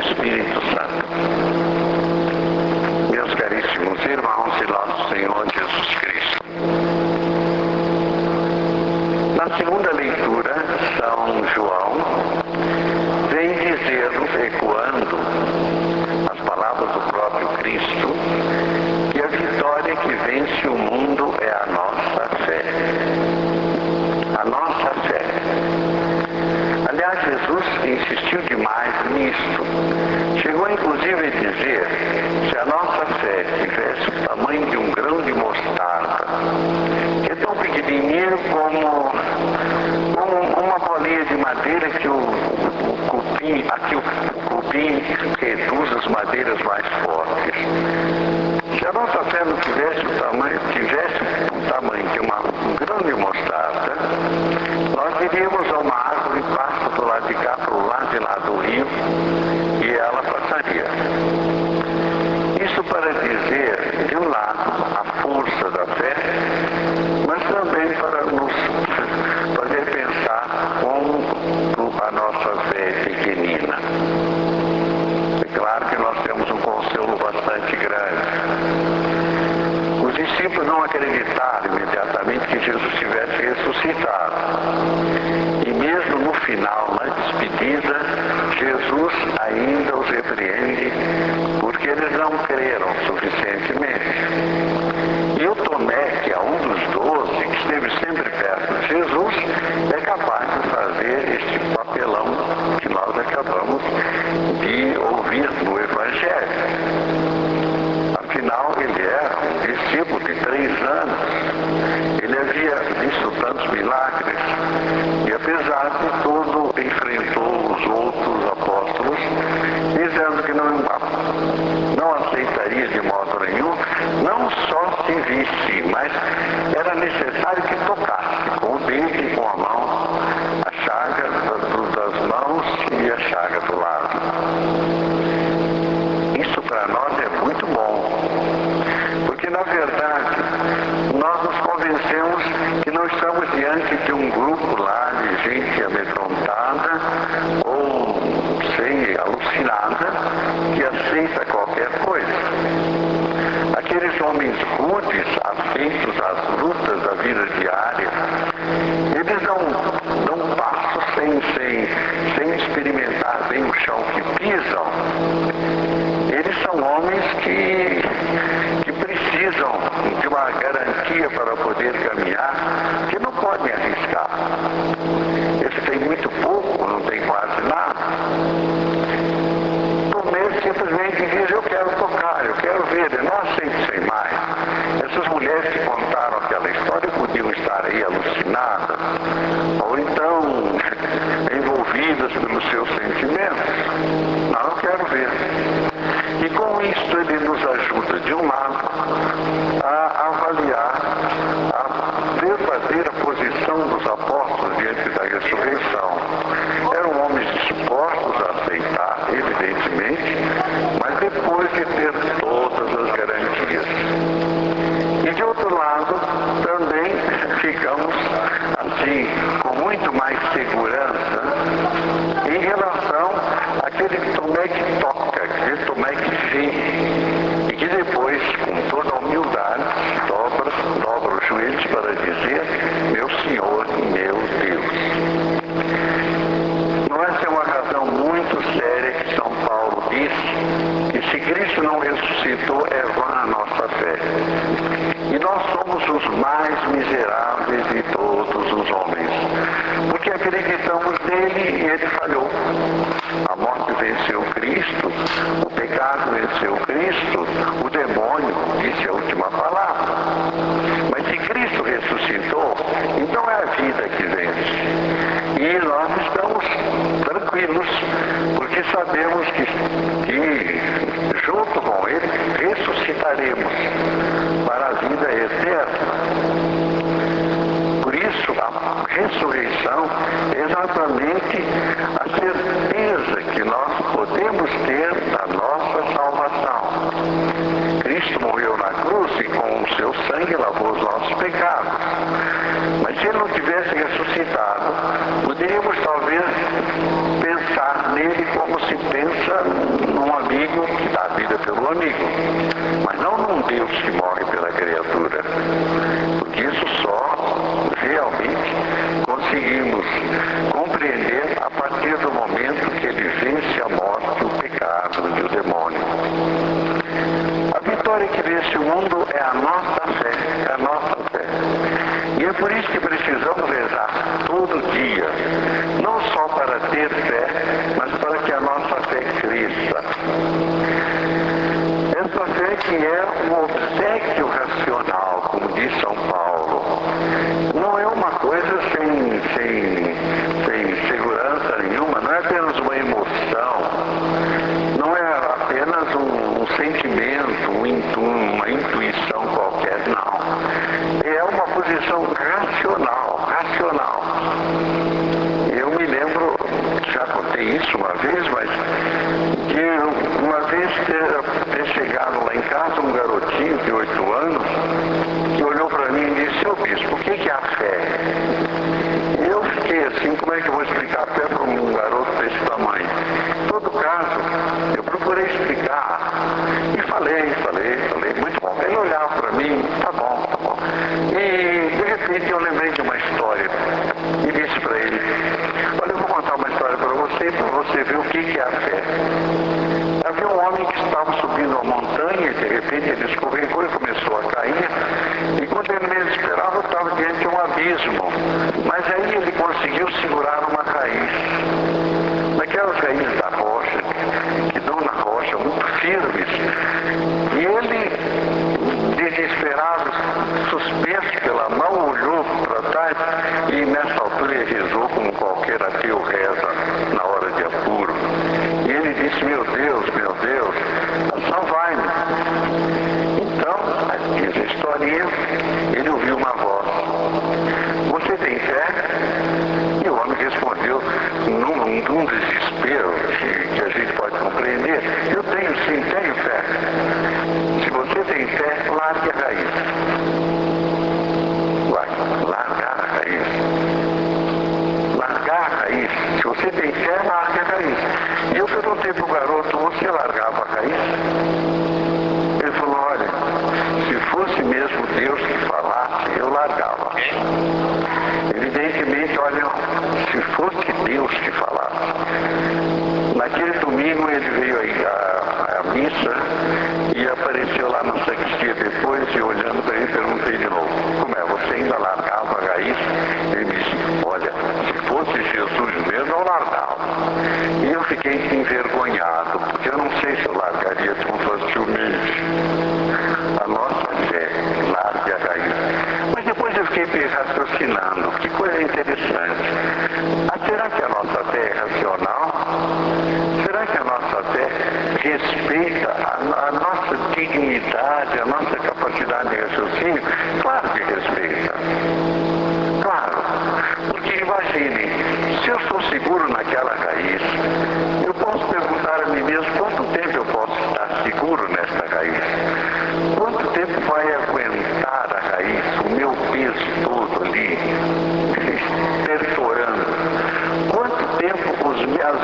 Espírito Santo. Meus caríssimos irmãos e nosso Senhor Jesus Cristo. Na segunda leitura, São João vem dizer-nos, ecoando as palavras do próprio Cristo, que a vitória que vence o mundo é a nossa fé. A nossa fé. Aliás, Jesus insistiu demais nisto. Chegou inclusive a dizer, se a nossa fé tivesse o tamanho de um grão de mostarda, que é tão pequenininho como uma bolinha de madeira que o cupim reduz as madeiras mais fortes. Se a nossa fé não tivesse o tamanho de um grão de mostarda, nós iríamos a uma árvore e passa do lado de cá para o lado de lá do rio e ela passaria. Isso para dizer, de um lado, a força da fé, mas também para nos fazer pensar como a nossa fé é pequenina. É claro que nós temos um consolo bastante grande. Os discípulos não acreditaram imediatamente que Jesus tivesse ressuscitado. E mesmo no final, na despedida, Jesus ainda os repreende porque eles não creram suficientemente. E o Tomé, que é um dos 12, que esteve sempre perto de Jesus, é capaz de fazer este papelão que nós acabamos de ouvir no Evangelho. Afinal, ele era um discípulo de 3 anos. Ele havia visto tantos milagres e, apesar de tudo, enfrentou os outros apóstolos, dizendo que não aceitaria de modo nenhum, não só se visse, mas era necessário que tocasse com o dedo e com a mão a chaga das mãos e a chaga do lado. Isso para nós é muito bom, porque na verdade nós nos convencemos que não estamos diante de um grupo lá de gente amedrontada ou, sei, alucinada, que aceita qualquer coisa. Aqueles homens rudes, afeitos às lutas da vida diária, eles não passam sem experimentar bem o chão que pisam. Eles são homens que precisam de uma garantia para poder caminhar, que não podem arriscar. Eles têm muito pouco, não têm quase nada. Tomé simplesmente diz, eu quero tocar, eu quero ver, eu não aceito sem mais. Essas mulheres que contaram aquela história podiam estar aí alucinadas, ou então envolvidas pelos seus sentimentos. Não, eu quero ver. E com isso ele nos ajuda, de um lado, a avaliar a verdadeira posição dos apóstolos diante da ressurreição. Eram homens dispostos a aceitar, evidentemente, mas depois de ter todas as garantias. E de outro lado, também ficamos, assim, com muito mais segurança em relação àquele Tomé que toca, aquele Tomé que vê, e que depois, com toda a humildade, dobra os joelhos para dizer, meu Senhor e meu Deus. Não essa é uma razão muito séria que São Paulo diz que se Cristo não ressuscitou, é vã a nossa fé. E nós somos os mais miseráveis de todos os homens, porque acreditamos nele e ele falhou. A morte venceu Cristo, o pecado venceu Cristo, o demônio disse a última palavra. Mas se Cristo ressuscitou, então é a vida que vence. E nós estamos tranquilos, porque sabemos que junto com ele ressuscitaremos para a vida eterna. Por isso, a ressurreição é exatamente a certeza que nós podemos ter da nossa salvação. Cristo morreu na cruz e com o seu sangue lavou os nossos pecados. Mas se ele não tivesse ressuscitado, poderíamos talvez pensar pensar nele como se pensa num amigo que dá a vida pelo amigo, mas não num Deus que morre pela criatura, porque isso só realmente conseguimos compreender a partir do momento que ele vence a morte, o pecado e o demônio. A vitória que vence o mundo é a nossa fé, é a nossa fé. E é por isso que precisamos rezar todo dia, não só para ter fé, mas para que a nossa fé cresça. Essa fé que é um obséquio racional, como diz São Paulo, não é uma coisa sem segurança nenhuma, não é apenas uma emoção, não é apenas um sentimento, uma intuição qualquer, não. É uma posição racional. Eu me lembro, já contei isso uma vez, mas que uma vez ter chegado lá em casa um garotinho de 8 anos que olhou para mim e disse: "Seu bispo, o que é a fé?" E eu fiquei assim, como é que eu vou explicar a fé para um garoto desse tamanho? Em todo caso, eu procurei explicar e falei, muito bom. Ele olhava para mim, tá bom. E de repente eu lembrei de uma história e disse para ele: "Olha, eu vou contar uma história para você ver o que é a fé." Havia um homem que estava subindo uma montanha e de repente ele escorregou e começou a cair. E quando ele menos esperava, estava diante de um abismo. Mas aí ele conseguiu segurar uma raiz. Naquelas raízes da rocha, que dão na rocha, muito firmes. E ele, desesperado, suspenso pela mão, olhou para trás e nessa altura ele rezou como qualquer ateu reza na hora de apuro. E ele disse: meu Deus, salvai-me. Então, diz a historinha, ele ouviu uma voz: "Você tem fé?" E o homem respondeu, num desespero que a gente pode compreender: "Eu tenho sim, tenho fé." "Se você tem fé, largue a raiz." Largar a raiz. Largar a raiz. Se você tem fé, largue a raiz. E eu perguntei para o garoto: "Você largava a raiz?" Ele falou: "Olha, se fosse mesmo Deus que falasse, eu largava." Evidentemente, olha, se fosse Deus que falasse. Naquele domingo ele veio aí à missa e apareceu lá na sacristia depois, e olhando para ele, perguntei de novo: "Como é, você ainda largava a raiz?" Ele me disse: "Olha, se fosse Jesus mesmo, eu largava." E eu fiquei envergonhado, porque eu não sei se eu largaria tão facilmente. A nossa fé, largue a raiz. Mas depois eu fiquei raciocinando, que coisa interessante. Será que a nossa fé é racional? Será que a nossa fé respeita a nossa dignidade, a nossa capacidade de raciocínio? Claro que respeita. Claro. Porque imagine, se eu estou seguro naquela raiz, eu posso perguntar a mim mesmo: quanto tempo eu posso estar seguro nesta raiz? Quanto tempo vai aguentar a raiz, o meu peso todo ali, perfurando? Quanto tempo as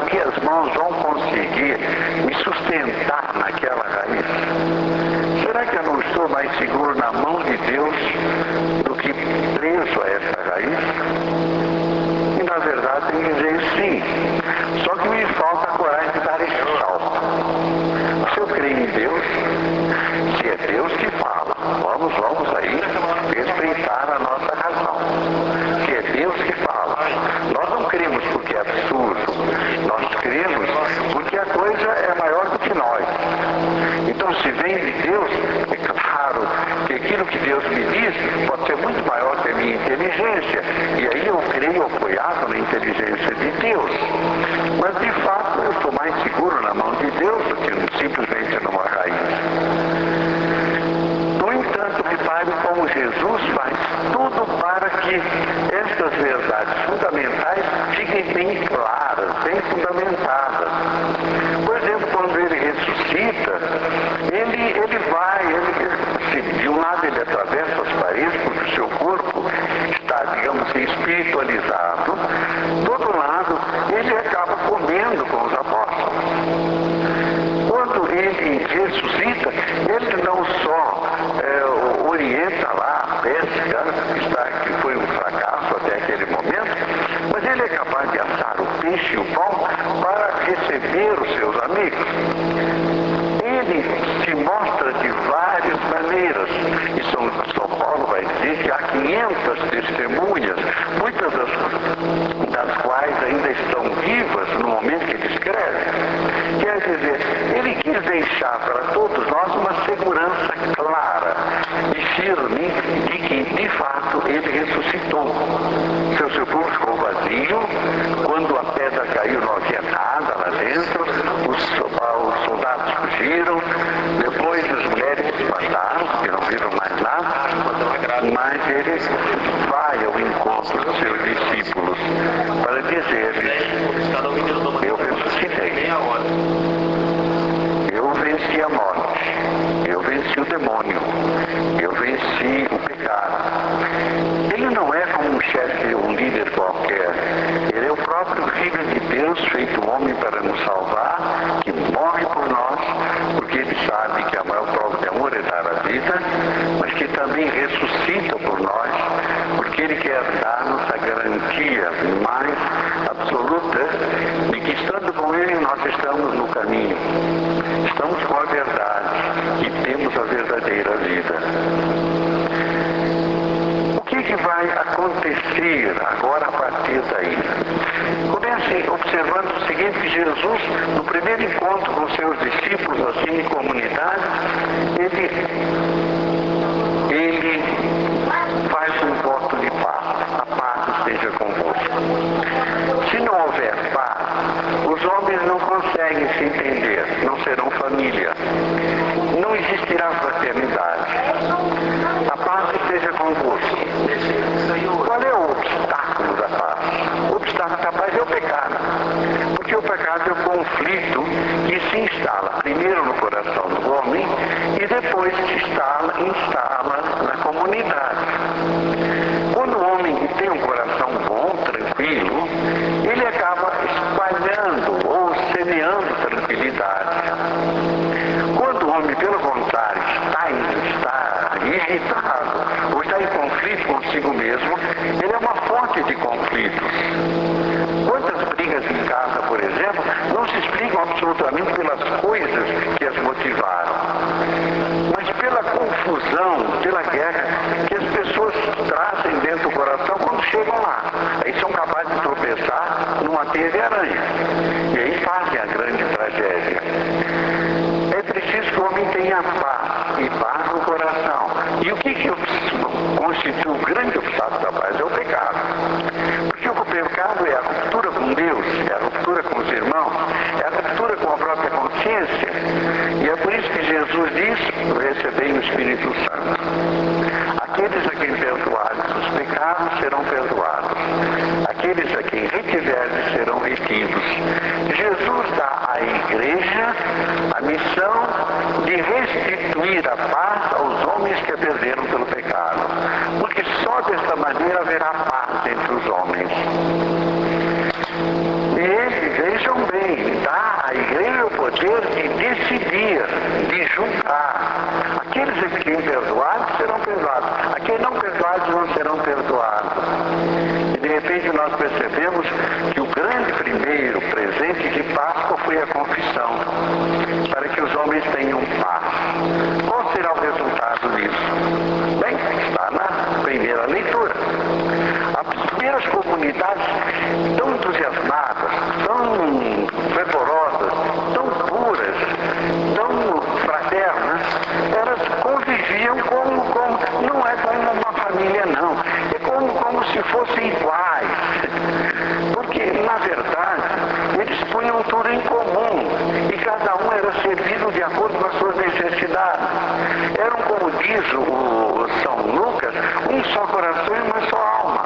minhas mãos vão conseguir me sustentar naquela raiz? Será que eu não estou mais seguro na mão de Deus do que preso a essa raiz? E na verdade tem que dizer sim. Só que me falta a coragem de dar esse salto. Se eu creio em Deus, se é Deus que fala, vamos aí respeitar a nossa razão. Se é Deus que fala, nós não cremos porque é absurdo, nós cremos porque a coisa é maior do que nós. Então, se vem de Deus, é claro que aquilo que Deus me diz pode ser muito maior que a minha inteligência, e aí eu creio apoiado na inteligência de Deus. Mas, de fato, eu estou mais seguro na mão de Deus do que simplesmente numa raiz. No entanto, repare como Jesus faz tudo para que estas verdades fundamentais fiquem bem claras, bem fundamentadas. Por exemplo, quando ele ressuscita, ele vai, de um lado ele atravessa as paredes, porque o seu corpo está, digamos assim, espiritualizado. Do outro lado, ele acaba comendo capaz de assar o peixe e o pão para receber os seus amigos. Ele se mostra de várias maneiras. E São Paulo vai dizer que há 500 testemunhas, muitas das quais ainda estão vivas no momento que ele escreve. Quer dizer, ele quis deixar para todos nós uma segurança clara e firme de que, de fato, ele ressuscitou. Seu sepulcro ficou vazio, quando a pedra caiu não havia nada lá dentro, os soldados fugiram, depois as mulheres se espantaram, porque não viram mais nada, mas ele vai ao encontro dos seus discípulos para dizer-lhes: eu ressuscitei, eu venci a morte, eu venci o demônio, eu venci o pecado. Ele não é como um chefe, um líder qualquer. Ele é o próprio Filho de Deus, feito homem para nos salvar, que morre por nós, porque ele sabe que a maior prova de amor é dar a vida, mas que também ressuscita por nós, porque ele quer dar-nos a garantia mais absoluta de que, estando com ele, nós estamos no caminho, estamos com a verdade e temos a verdadeira vida. O que vai acontecer agora a partir daí? Comece observando o seguinte: que Jesus, no primeiro encontro com seus discípulos, assim em comunidade, ele faz um voto de paz. A paz esteja convosco. Se não houver paz, os homens não conseguem se entender, não serão família, não existirá fraternidade. A paz esteja convosco. Qual é o obstáculo da paz? O obstáculo da paz é o pecado. Porque o pecado é o conflito que se instala primeiro no coração do homem e depois se instala na comunidade. Quando o homem tem um coração bom, tranquilo, ele acaba espalhando ou semeando tranquilidade. Quando o homem, pelo contrário, está irritado ou está em conflito consigo mesmo, ele é uma fonte de conflitos. Quantas brigas em casa, por exemplo, não se explicam absolutamente pelas coisas que as motivaram, mas pela confusão, pela guerra que as pessoas trazem dentro do coração quando chegam lá. Aí são capazes de tropeçar numa teia de aranha. E aí fazem a grande tragédia. É preciso que o homem tenha paz, e paz no coração. E o que constitui o grande obstáculo da paz? É o pecado. Porque o pecado é a ruptura com Deus, é a ruptura com os irmãos, é a ruptura com a própria consciência. E é por isso que Jesus diz: recebei o Espírito Santo. Aqueles a quem perdoares os pecados serão perdoados. Aqueles a quem retiverdes serão retidos. Jesus dá à igreja a missão de restituir a paz aos homens que a perderam pelo pecado. Porque só desta maneira haverá paz entre os homens. E ele, vejam bem, dá à igreja o poder de decidir, de julgar. Aqueles a quem perdoados serão perdoados. A quem não perdoados não serão perdoados. E de repente nós percebemos que o grande primeiro presente de Páscoa foi a confissão, para que os homens tenham paz. Qual será o resultado disso? Bem, está na primeira leitura. As primeiras comunidades tão entusiasmadas, tão fervorosas, tão puras, tão fraternas, elas conviviam como não é como uma família, não. É como se fossem iguais. Porque, na verdade, eles punham tudo em comum e cada um era servido de acordo com as suas necessidades. Eram, como diz o São Lucas, um só coração e uma só alma.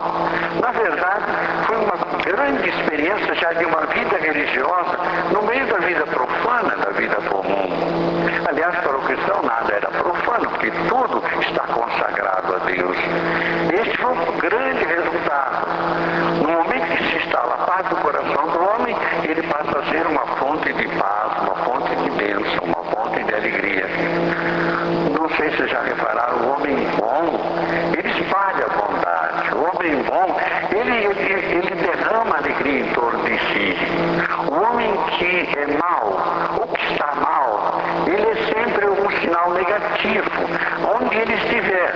Na verdade, foi uma grande experiência já de uma vida religiosa no meio da vida profana, da vida comum. Aliás, para o cristão nada era profano, porque tudo está consagrado a Deus. Este foi um grande resultado. No momento que se instala a paz do coração do homem, ele passa a ser uma fonte de paz, uma fonte de bênção, uma fonte de alegria. Não sei se já repararam, o homem bom, ele espalha a bondade. O homem bom, ele derrama alegria que é mal, o que está mal, ele é sempre um sinal negativo, onde ele estiver.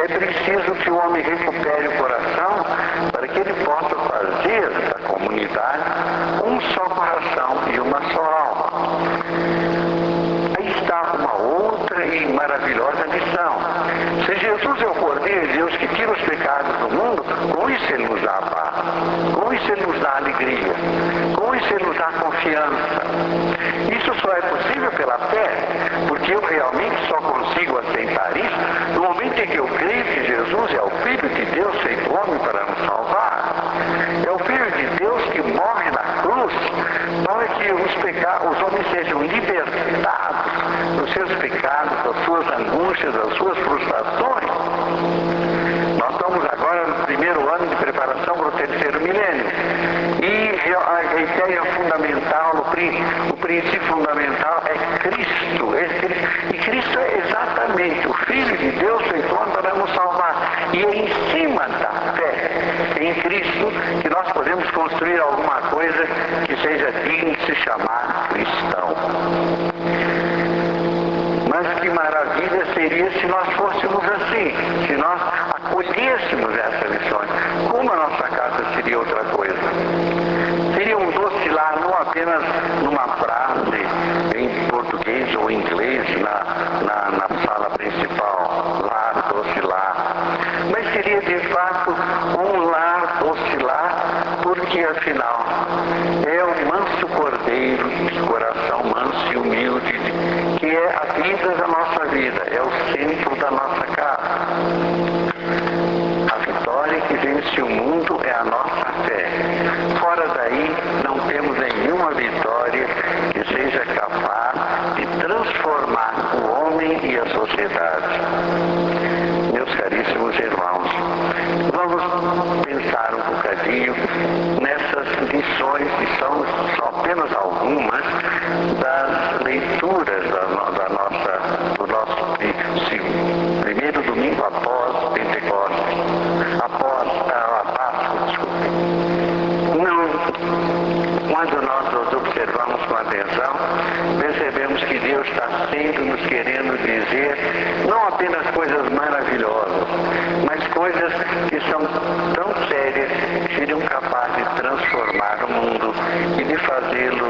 É preciso que o homem recupere o coração para que ele possa fazer da comunidade um só coração e uma só alma. Aí está uma outra e maravilhosa lição. Se Jesus é o Cordeiro de Deus que tira os pecados do mundo, com isso ele nos dá a paz, com isso ele nos dá a alegria, com isso ele nos dá a confiança. Isso só é possível pela fé, porque eu realmente só consigo aceitar isso no momento em que eu creio que Jesus é o Filho de Deus feito homem para nos salvar. É o Filho de Deus que morre na cruz para que os homens sejam libertados dos seus pecados, das suas angústias, das suas frustrações. Nós estamos agora no primeiro ano de preparação para o terceiro milênio. E a ideia fundamental, o princípio fundamental é Cristo. E Cristo é exatamente o Filho de Deus feito homem para nos salvar. E é em cima da fé em Cristo que nós podemos construir alguma coisa que seja digna de se chamar cristão. Mas que maravilha seria se nós fôssemos assim, se nós acolhêssemos essas lições. Como a nossa casa seria outra coisa? Seria um doce lar, não apenas numa frase em português ou inglês na sala principal, lar, doce lar. Mas seria de fato um lar, doce lar, porque afinal é o manso cordeiro, de coração manso e humilde, que é a vida da nossa vida, é o centro da nossa casa. A vitória que vence o mundo é a nossa fé. Fora daí, não temos nenhuma vitória que seja capaz de transformar o homem e a sociedade. Meus caríssimos irmãos, vamos pensar um bocadinho nessas lições, que são só apenas algumas das leituras do nosso primeiro domingo após Pentecostes, após a Páscoa, Quando nós nos observamos com atenção, percebemos que Deus está sempre nos querendo dizer não apenas coisas maravilhosas, mas coisas que são tão sérias que seriam capazes de transformar o mundo e de fazê-lo